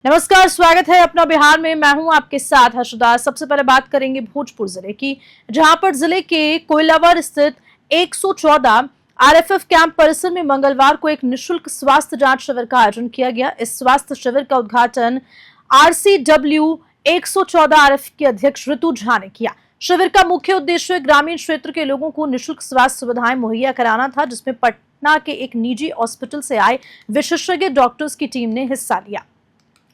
नमस्कार, स्वागत है अपना बिहार में। मैं हूं आपके साथ हर्षदा। सबसे पहले बात करेंगे भोजपुर जिले की, जहां पर जिले के कोइलावर स्थित 114 आरएफएफ कैंप परिसर में मंगलवार को एक निशुल्क स्वास्थ्य जांच शिविर का आयोजन किया गया। इस स्वास्थ्य शिविर का उद्घाटन आरसीडब्ल्यू 114 आरएफ के अध्यक्ष ऋतु झा ने किया। शिविर का मुख्य उद्देश्य ग्रामीण क्षेत्र के लोगों को निःशुल्क स्वास्थ्य सुविधाएं मुहैया कराना था, जिसमें पटना के एक निजी हॉस्पिटल से आए विशेषज्ञ डॉक्टर्स की टीम ने हिस्सा लिया।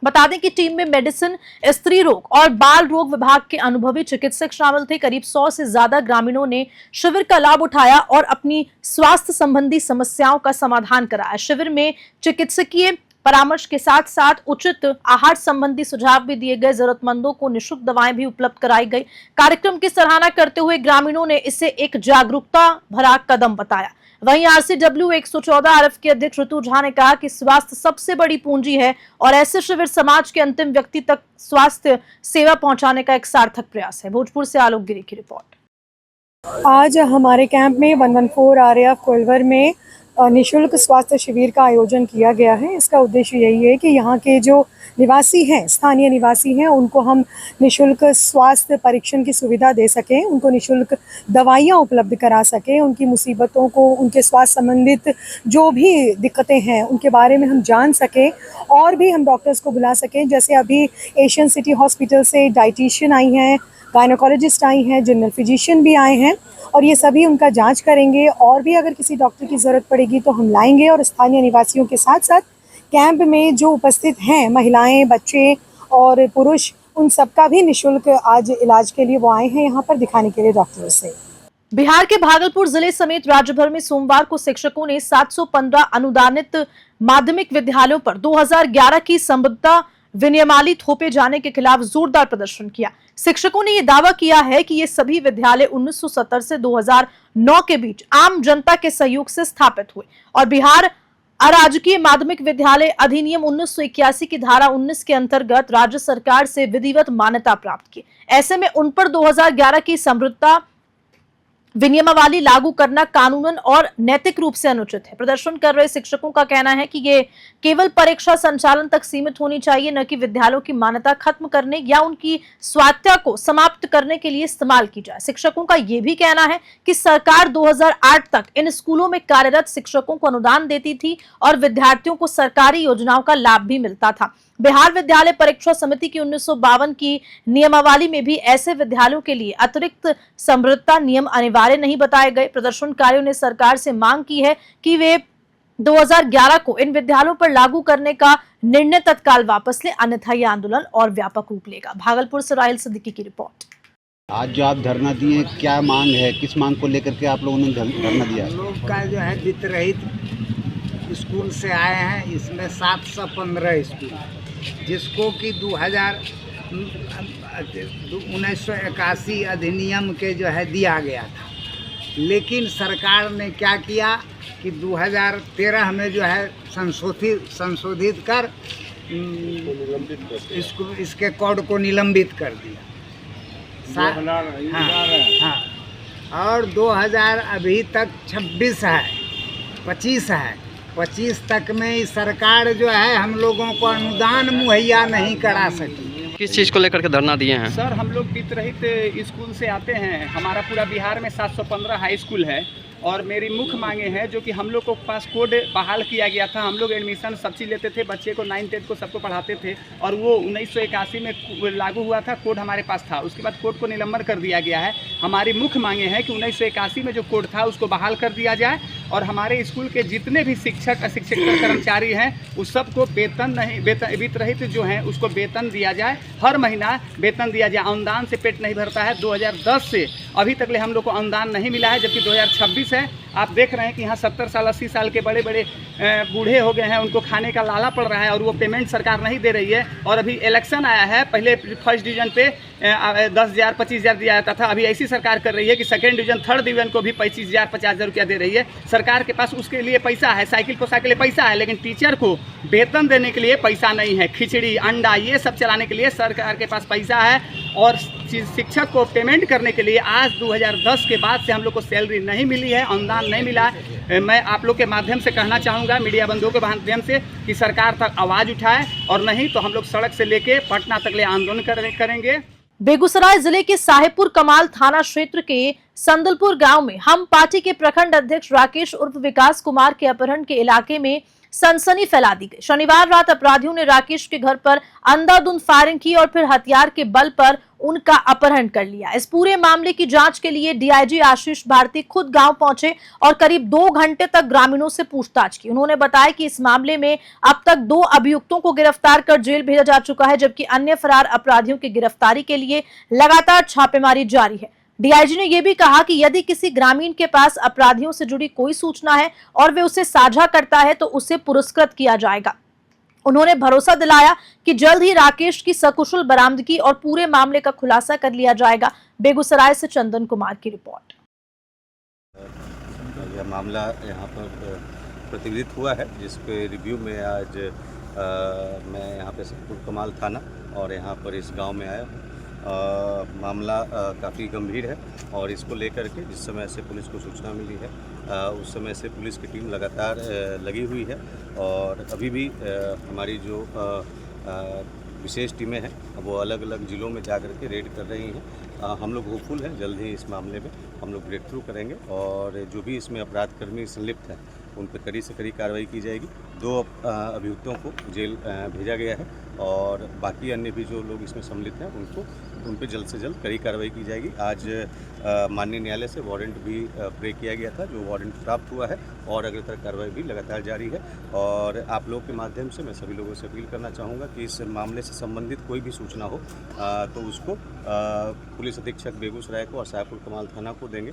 बता दें कि टीम में मेडिसिन, स्त्री रोग और बाल रोग विभाग के अनुभवी चिकित्सक शामिल थे। करीब 100 से ज्यादा ग्रामीणों ने शिविर का लाभ उठाया और अपनी स्वास्थ्य संबंधी समस्याओं का समाधान कराया। शिविर में चिकित्सकीय परामर्श के साथ साथ उचित आहार संबंधी सुझाव भी दिए गए। जरूरतमंदों को निःशुल्क दवाएं भी उपलब्ध कराई गई। कार्यक्रम की सराहना करते हुए ग्रामीणों ने इसे एक जागरूकता भरा कदम बताया। वहीं आरसीडब्ल्यू 114 आरएफ के अध्यक्ष ऋतु झा ने कहा कि स्वास्थ्य सबसे बड़ी पूंजी है और ऐसे शिविर समाज के अंतिम व्यक्ति तक स्वास्थ्य सेवा पहुंचाने का एक सार्थक प्रयास है। भोजपुर से आलोक गिरी की रिपोर्ट। आज हमारे कैंप में 114 आरएएफ कोइलवर में निशुल्क स्वास्थ्य शिविर का आयोजन किया गया है। इसका उद्देश्य यही है कि यहाँ के जो निवासी हैं, स्थानीय निवासी हैं, उनको हम निशुल्क स्वास्थ्य परीक्षण की सुविधा दे सकें, उनको निशुल्क दवाइयाँ उपलब्ध करा सकें, उनकी मुसीबतों को, उनके स्वास्थ्य संबंधित जो भी दिक्कतें हैं उनके बारे में हम जान सकें और भी हम डॉक्टर्स को बुला सकें। जैसे अभी एशियन सिटी हॉस्पिटल से डाइटिशियन आई हैं, गायनोकोलॉजिस्ट आई हैं, जनरल फिजिशियन भी आए हैं और ये सभी उनका जांच करेंगे। और भी अगर किसी डॉक्टर की ज़रूरत पड़ेगी तो हम लाएंगे। और स्थानीय निवासियों के साथ साथ कैंप में जो उपस्थित हैं, महिलाएं, बच्चे और पुरुष, उन सबका भी निःशुल्क आज इलाज के लिए वो आए हैं यहाँ पर दिखाने के लिए डॉक्टरों से। बिहार के भागलपुर जिले समेत राज्य भर में सोमवार को शिक्षकों ने 715 अनुदानित माध्यमिक विद्यालयों पर 2011 की संबद्धता विनियमावली थोपे जाने के खिलाफ जोरदार प्रदर्शन किया। शिक्षकों ने यह दावा किया है कि ये सभी विद्यालय 1970 से 2009 के बीच आम जनता के सहयोग से स्थापित हुए और बिहार अराजकीय माध्यमिक विद्यालय अधिनियम 1981 की धारा 19 के अंतर्गत राज्य सरकार से विधिवत मान्यता प्राप्त की। ऐसे में उन पर 2011 की संबद्धता विनियमावली लागू करना कानूनन और नैतिक रूप से अनुचित है। प्रदर्शन कर रहे शिक्षकों का कहना है कि ये केवल परीक्षा संचालन तक सीमित होनी चाहिए, न कि विद्यालयों की मान्यता खत्म करने या उनकी स्वायत्तता को समाप्त करने के लिए इस्तेमाल की जाए। शिक्षकों का ये भी कहना है कि सरकार 2008 तक इन स्कूलों में कार्यरत शिक्षकों को अनुदान देती थी और विद्यार्थियों को सरकारी योजनाओं का लाभ भी मिलता था। बिहार विद्यालय परीक्षा समिति की 1952 की नियमावली में भी ऐसे विद्यालयों के लिए अतिरिक्त संबद्धता नियम अनिवार्य नहीं बताए गए। प्रदर्शनकारियों ने सरकार से मांग की है कि वे 2011 को इन विद्यालयों पर लागू करने का निर्णय तत्काल वापस ले, अन्यथा यह आंदोलन और व्यापक रूप लेगा। भागलपुर से राहिल सिद्दीकी की रिपोर्ट। आज जो आप धरना दिए, क्या मांग है, किस मांग को लेकर के आप लोगों ने धरना दिया? लोग का जो है वित्त रहित स्कूल से आए हैं। इसमें 715 स्कूल, जिसको कि 1981 अधिनियम के जो है दिया गया था। लेकिन सरकार ने क्या किया कि 2013 में जो है संशोधित कर इसके कोड को निलंबित कर दिया। हाँ, और 2000 अभी तक 26 है, 25 तक में ही सरकार जो है हम लोगों को अनुदान मुहैया नहीं करा सकी। किस चीज़ को लेकर के धरना दिए हैं? सर, हम लोग वित्त रहित स्कूल से आते हैं। हमारा पूरा बिहार में 715 हाई स्कूल है और मेरी मुख्य मांगे हैं जो कि हम लोग को पास कोड बहाल किया गया था। हम लोग एडमिशन सब चीज़ लेते थे, बच्चे को 9, 10 को सबको पढ़ाते थे और वो 1981 में लागू हुआ था। कोड हमारे पास था, उसके बाद कोड को निलंबन कर दिया गया है। हमारी मुख्य मांगे हैं कि 1981 में जो कोड था उसको बहाल कर दिया जाए और हमारे स्कूल के जितने भी शिक्षक अशिक्षक कर्मचारी हैं उस सबको वेतन नहीं, वित्त रहित जो हैं उसको वेतन दिया जाए। हर महीना वेतन दिया जाए। अनुदान से पेट नहीं भरता है। 2010 से अभी तक ले हम लोग को अनुदान नहीं मिला है, जबकि 2026 है। आप देख रहे हैं कि यहाँ 70 साल 80 साल के बड़े बड़े बूढ़े हो गए हैं, उनको खाने का लाला पड़ रहा है और वो पेमेंट सरकार नहीं दे रही है। और अभी इलेक्शन आया है, पहले फर्स्ट डिवीज़न पे 10,000 25,000 दिया जाता था। अभी ऐसी सरकार कर रही है कि सेकेंड डिवीज़न थर्ड डिवीज़न को भी 25,000 50,000 रुपया दे रही है। सरकार के पास उसके लिए पैसा है, साइकिल पोसा के लिए पैसा है, लेकिन टीचर को वेतन देने के लिए पैसा नहीं है। खिचड़ी, अंडा ये सब चलाने के लिए सरकार के पास पैसा है और शिक्षक को पेमेंट करने के लिए आज 2010 के बाद से हम लोग को सैलरी नहीं मिली है, अनुदान नहीं मिला है। मैं आप लोग के माध्यम से कहना चाहूँगा, मीडिया बंधुओं के माध्यम से, कि सरकार तक आवाज़ उठाए, और नहीं तो हम लोग सड़क से लेके पटना तक ले आंदोलन करेंगे। बेगूसराय जिले के साहेबपुर कमाल थाना क्षेत्र के संदलपुर गांव में हम पार्टी के प्रखंड अध्यक्ष राकेश उर्फ विकास कुमार के अपहरण के इलाके में सनसनी फैला दी गई। शनिवार रात अपराधियों ने राकेश के घर पर अंधाधुंध फायरिंग की और फिर हथियार के बल पर उनका अपहरण कर लिया। इस पूरे मामले की जांच के लिए डीआईजी आशीष भारती खुद गांव पहुंचे और करीब 2 घंटे तक ग्रामीणों से पूछताछ की। उन्होंने बताया कि इस मामले में अब तक 2 अभियुक्तों को गिरफ्तार कर जेल भेजा जा चुका है, जबकि अन्य फरार अपराधियों की गिरफ्तारी के लिए लगातार छापेमारी जारी है। डीआईजी ने यह भी कहा कि यदि किसी ग्रामीण के पास अपराधियों से जुड़ी कोई सूचना है और वे उसे साझा करता है तो उसे पुरस्कृत किया जाएगा। उन्होंने भरोसा दिलाया कि जल्द ही राकेश की सकुशल बरामदगी और पूरे मामले का खुलासा कर लिया जाएगा। बेगूसराय से चंदन कुमार की रिपोर्ट। यह मामला यहाँ पर प्रतिनिधित्व हुआ है, जिसके रिव्यू में आज मैं यहाँ पे साहेबपुर कमाल थाना और यहाँ पर इस गांव में आया हूँ। मामला काफ़ी गंभीर है और इसको लेकर के जिस समय से पुलिस को सूचना मिली है उस समय से पुलिस की टीम लगातार लगी हुई है और अभी भी हमारी जो विशेष टीमें हैं वो अलग अलग ज़िलों में जा कर के रेड कर रही हैं। हम लोग होपफुल हैं, जल्द ही इस मामले में हम लोग ब्रेक थ्रू करेंगे और जो भी इसमें अपराधकर्मी संलिप्त हैं उन पर कड़ी से कड़ी कार्रवाई की जाएगी। 2 अभियुक्तों को जेल भेजा गया है और बाकी अन्य भी जो लोग इसमें सम्मिलित हैं उन पर जल्द से जल्द कड़ी कार्रवाई की जाएगी। आज माननीय न्यायालय से वारंट भी प्रे किया गया था, जो वारंट प्राप्त हुआ है और अग्रतर कार्रवाई भी लगातार जारी है। और आप लोग के माध्यम से मैं सभी लोगों से अपील करना चाहूँगा कि इस मामले से संबंधित कोई भी सूचना हो तो उसको पुलिस अधीक्षक बेगूसराय को और साहेबपुर कमाल थाना को देंगे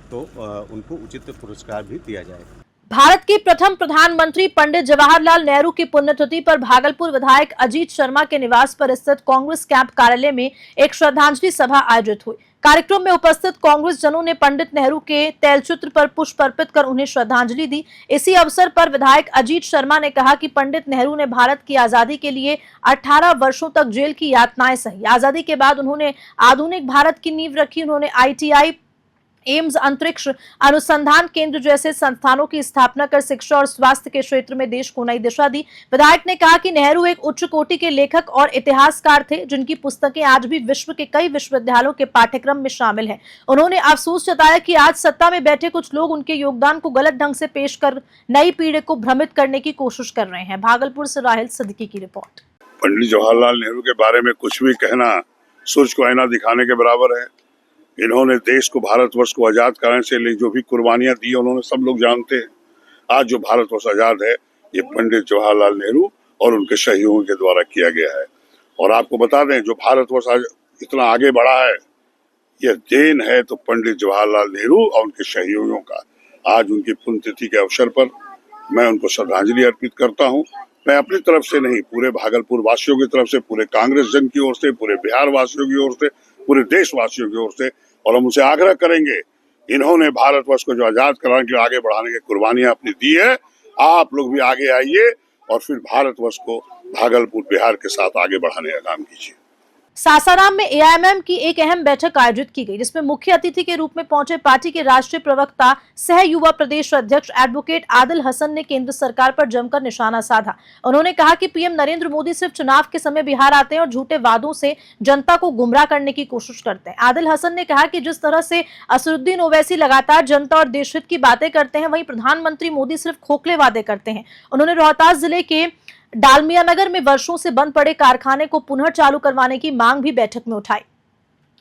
तो उनको उचित पुरस्कार भी दिया जाएगा। भारत के प्रथम प्रधानमंत्री पंडित जवाहरलाल नेहरू की पुण्यतिथि पर भागलपुर विधायक अजीत शर्मा के निवास पर स्थित कांग्रेस कैंप कार्यालय में एक श्रद्धांजलि सभा आयोजित हुई। कार्यक्रम में उपस्थित कांग्रेस जनों ने पंडित नेहरू के तैलचित्र पर पुष्प अर्पित कर उन्हें श्रद्धांजलि दी। इसी अवसर पर विधायक अजीत शर्मा ने कहा कि पंडित नेहरू ने भारत की आजादी के लिए 18 वर्षों तक जेल की यातनाएं सही। आजादी के बाद उन्होंने आधुनिक भारत की नींव रखी। उन्होंने ITI, एम्स, अंतरिक्ष अनुसंधान केंद्र जैसे संस्थानों की स्थापना कर शिक्षा और स्वास्थ्य के क्षेत्र में देश को नई दिशा दी। विधायक ने कहा कि नेहरू एक उच्च कोटि के लेखक और इतिहासकार थे, जिनकी पुस्तकें आज भी विश्व के कई विश्वविद्यालयों के पाठ्यक्रम में शामिल हैं। उन्होंने अफसोस जताया कि आज सत्ता में बैठे कुछ लोग उनके योगदान को गलत ढंग से पेश कर नई पीढ़ी को भ्रमित करने की कोशिश कर रहे हैं। भागलपुर से राहिल सिद्दीकी की रिपोर्ट। पंडित जवाहरलाल नेहरू के बारे में कुछ भी कहना सूरज को आईना दिखाने के बराबर है। इन्होंने देश को, भारतवर्ष को आजाद कराने से लिए जो भी कुर्बानियां दी उन्होंने सब लोग जानते हैं। आज जो भारतवर्ष आजाद है ये पंडित जवाहरलाल नेहरू और उनके सहयोगियों के द्वारा किया गया है। और आपको बता दें, जो भारतवर्ष आज इतना आगे बढ़ा है यह देन है तो पंडित जवाहरलाल नेहरू और उनके सहयोगियों का। आज उनकी पुण्यतिथि के अवसर पर मैं उनको श्रद्धांजलि अर्पित करता हूँ। मैं अपनी तरफ से नहीं, पूरे भागलपुर वासियों की तरफ से, पूरे कांग्रेस जन की ओर से, पूरे बिहार वासियों की ओर से, पूरे देशवासियों की ओर से, और हम उनसे आग्रह करेंगे, इन्होंने भारतवर्ष को जो आजाद कराने के लिए आगे बढ़ाने की कुर्बानियां अपनी दी है, आप लोग भी आगे आइए और फिर भारतवर्ष को भागलपुर, बिहार के साथ आगे बढ़ाने का काम कीजिए। सासाराम में AIMM की एक अहम बैठक आयोजित की गई, जिसमें मुख्य अतिथि के रूप में पहुंचे पार्टी के राष्ट्रीय प्रवक्ता सह युवा प्रदेश अध्यक्ष एडवोकेट आदिल हसन ने केंद्र सरकार पर जमकर निशाना साधा। उन्होंने कहा कि PM नरेंद्र मोदी सिर्फ चुनाव के समय बिहार आते हैं और झूठे वादों से जनता को गुमराह करने की कोशिश करते हैं। आदिल हसन ने कहा कि जिस तरह से असरुद्दीन ओवैसी लगातार जनता और देश हित की बातें करते हैं, वहीं प्रधानमंत्री मोदी सिर्फ खोखले वादे करते हैं। उन्होंने रोहतास जिले के डालमियानगर में वर्षों से बंद पड़े कारखाने को पुनः चालू करवाने की मांग भी बैठक में उठाई।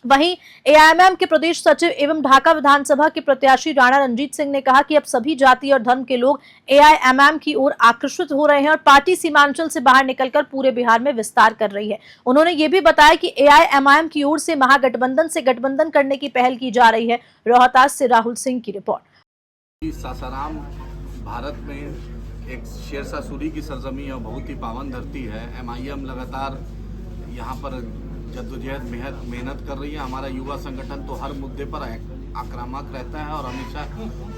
वहीं AIMM के प्रदेश सचिव एवं ढाका विधानसभा के प्रत्याशी राणा रंजीत सिंह ने कहा कि अब सभी जाति और धर्म के लोग AIMM की ओर आकर्षित हो रहे हैं और पार्टी सीमांचल से बाहर निकलकर पूरे बिहार में विस्तार कर रही है। उन्होंने ये भी बताया कि AIMM की ओर से महागठबंधन से गठबंधन करने की पहल की जा रही है। रोहतास से राहुल सिंह की रिपोर्ट। सासाराम भारत में एक शेरशाह सूरी की सरजमी और बहुत ही पावन धरती है। MIM लगातार यहाँ पर जद्दोजहद मेहनत कर रही है। हमारा युवा संगठन तो हर मुद्दे पर आक्रामक रहता है और हमेशा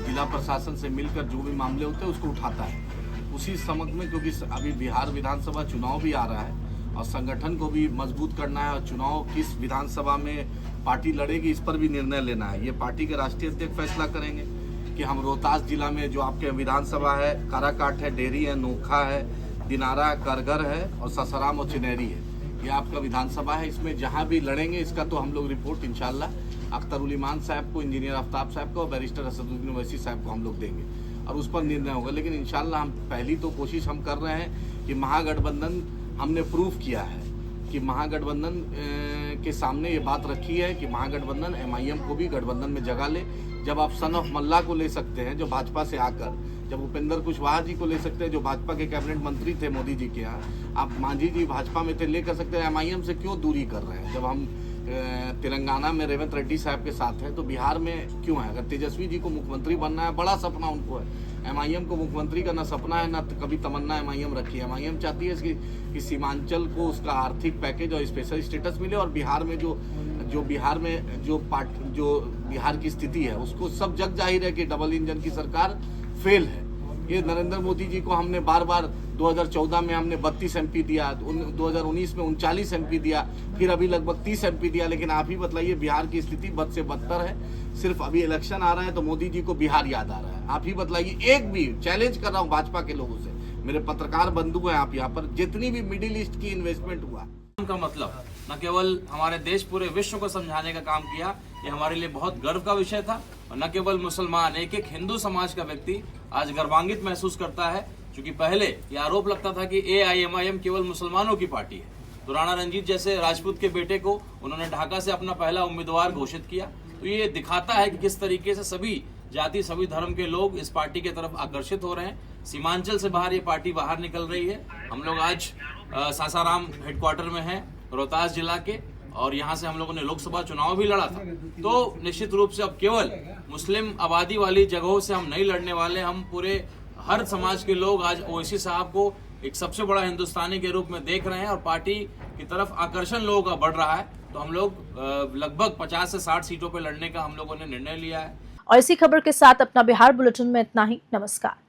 जिला प्रशासन से मिलकर जो भी मामले होते हैं उसको उठाता है। उसी समक में, क्योंकि अभी बिहार विधानसभा चुनाव भी आ रहा है और संगठन को भी मजबूत करना है और चुनाव किस विधानसभा में पार्टी लड़ेगी इस पर भी निर्णय लेना है। ये पार्टी के राष्ट्रीय अध्यक्ष फैसला करेंगे कि हम रोहतास जिला में जो आपके विधानसभा है, काराकाट है, डेरी है, नोखा है, दिनारा, करगर है और ससाराम और चिनेरी है, ये आपका विधानसभा है। इसमें जहाँ भी लड़ेंगे इसका तो हम लोग रिपोर्ट इंशाल्लाह अख्तर उल ईमान साहब को, इंजीनियर आफ्ताब साहब को और बैरिस्टर असदुद्दीन ओवैसी साहब को हम लोग देंगे और उस पर निर्णय होगा। लेकिन इंशाल्लाह हम पहली तो कोशिश हम कर रहे हैं कि महागठबंधन, हमने प्रूफ किया है कि महागठबंधन के सामने ये बात रखी है कि महागठबंधन MIM को भी गठबंधन में जगह ले। जब आप सन ऑफ मल्ला को ले सकते हैं जो भाजपा से आकर, जब उपेंद्र कुशवाहा जी को ले सकते हैं जो भाजपा के कैबिनेट मंत्री थे मोदी जी के यहाँ, आप मांझी जी भाजपा में थे, ले कर सकते हैं। MIM से क्यों दूरी कर रहे हैं? जब हम तेलंगाना में रेवंत रेड्डी साहब के साथ हैं तो बिहार में क्यों है? अगर तेजस्वी जी को मुख्यमंत्री बनना है, बड़ा सपना उनको है, MIM को मुख्यमंत्री का ना सपना है ना कभी तमन्ना MIM रखी है। MIM चाहती है कि सीमांचल को उसका आर्थिक पैकेज और स्पेशल स्टेटस मिले और बिहार में जो बिहार की स्थिति है उसको सब जग जाहिर है कि डबल इंजन की सरकार फेल है। ये नरेंद्र मोदी जी को हमने बार बार 2014 में हमने 32 MP दिया, 2019 में 39 MP दिया, फिर अभी लगभग 30 MP दिया। लेकिन आप ही बतलाइए बिहार की स्थिति बद से बदतर है। सिर्फ अभी इलेक्शन आ रहा है तो मोदी जी को बिहार याद आ रहा है। आप ही बतलाइए, एक भी चैलेंज कर रहा हूँ भाजपा के लोगों से, मेरे पत्रकार बंधु हैं आप यहाँ पर, जितनी भी मिडिल ईस्ट की इन्वेस्टमेंट हुआ का मतलब न केवल हमारे देश पूरे विश्व को समझाने का काम किया, ये हमारे लिए बहुत गर्व का विषय था। और न केवल मुसलमान, एक एक हिंदू समाज का व्यक्ति आज गर्वान्वित महसूस करता है, क्योंकि पहले ये आरोप लगता था कि AIMIM केवल मुसलमानों की पार्टी है। तो राणा रंजीत जैसे राजपूत के बेटे को उन्होंने ढाका से अपना पहला उम्मीदवार घोषित किया। तो ये दिखाता है कि किस तरीके से सभी जाति, सभी धर्म के लोग इस पार्टी की तरफ आकर्षित हो रहे हैं। सीमांचल से बाहर ये पार्टी बाहर निकल रही है। हम लोग आज सासाराम हेडक्वार्टर में हैं रोहतास जिला के, और यहाँ से हम लोगों ने लोकसभा चुनाव भी लड़ा था। तो निश्चित रूप से अब केवल मुस्लिम आबादी वाली जगहों से हम नहीं लड़ने वाले, हम पूरे हर समाज के लोग आज ओवैसी साहब को एक सबसे बड़ा हिंदुस्तानी के रूप में देख रहे हैं और पार्टी की तरफ आकर्षण लोगों का बढ़ रहा है। तो हम लोग लगभग 50 से 60 सीटों पर लड़ने का हम लोगों ने निर्णय लिया है। और इसी खबर के साथ अपना बिहार बुलेटिन में इतना ही। नमस्कार।